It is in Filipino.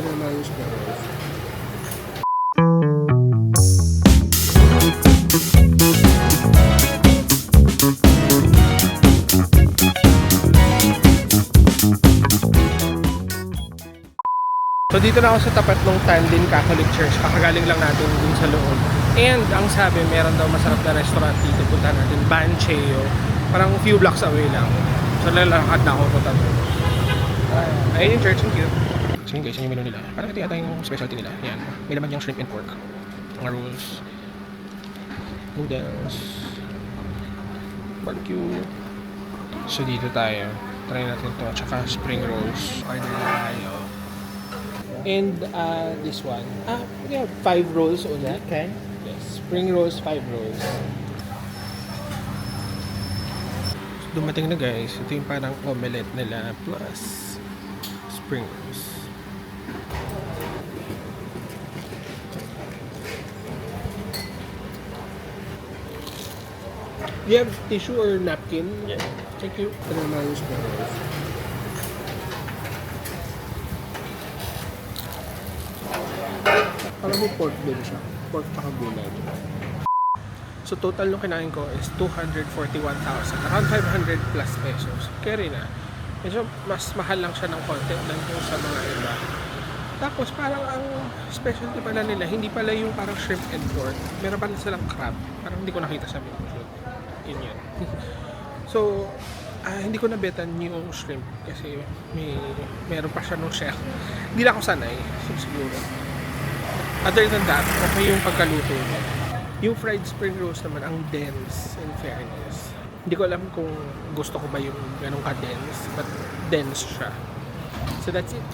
Ito naman yung spring rolls. So dito na ako sa tapat ng Tandin Catholic Church. Kakagaling lang natin dun sa loob. And ang sabi, meron daw masarap na restaurant dito. Punta natin, Bancheo. Parang few blocks away lang. So lalakad na ako punta doon. Ayun yung church, thank you. So yun guys, yun yung menu nila. Parang ito yata yung specialty nila. Yan, may laman yung shrimp and pork. Mga rolls. Noodles. Barbecue. So dito tayo. Try natin to. Tsaka spring rolls. Order na tayo. And this one. We have 5 rolls only. Okay. Yes, spring rolls, 5 rolls. Dumating na guys. Ito yung parang omelette nila plus spring rolls. Do you have tissue or napkin? Yeah. Thank you. Ito naman yung spring rolls. Parang may pork din siya. Pork tsaka gulay. So total nung kinain ko is 241,000. Around 500 plus pesos. Carry na. Medyo mas mahal lang siya ng konti lang kung sa mga iba. Tapos parang ang specialty pala nila, hindi pala yung parang shrimp and pork. Meron pala silang crab. Parang hindi ko nakita sa menu. Yun yun. So, hindi ko nabetan yung shrimp kasi meron pa siya nung chef. Hindi lang ako sanay. So, siguro. Other than that, okay yung pagkaluto niya. Yung fried spring rolls naman, ang dense in fairness. Hindi ko alam kung gusto ko ba yung ganun ka-dense, but dense siya. So that's it.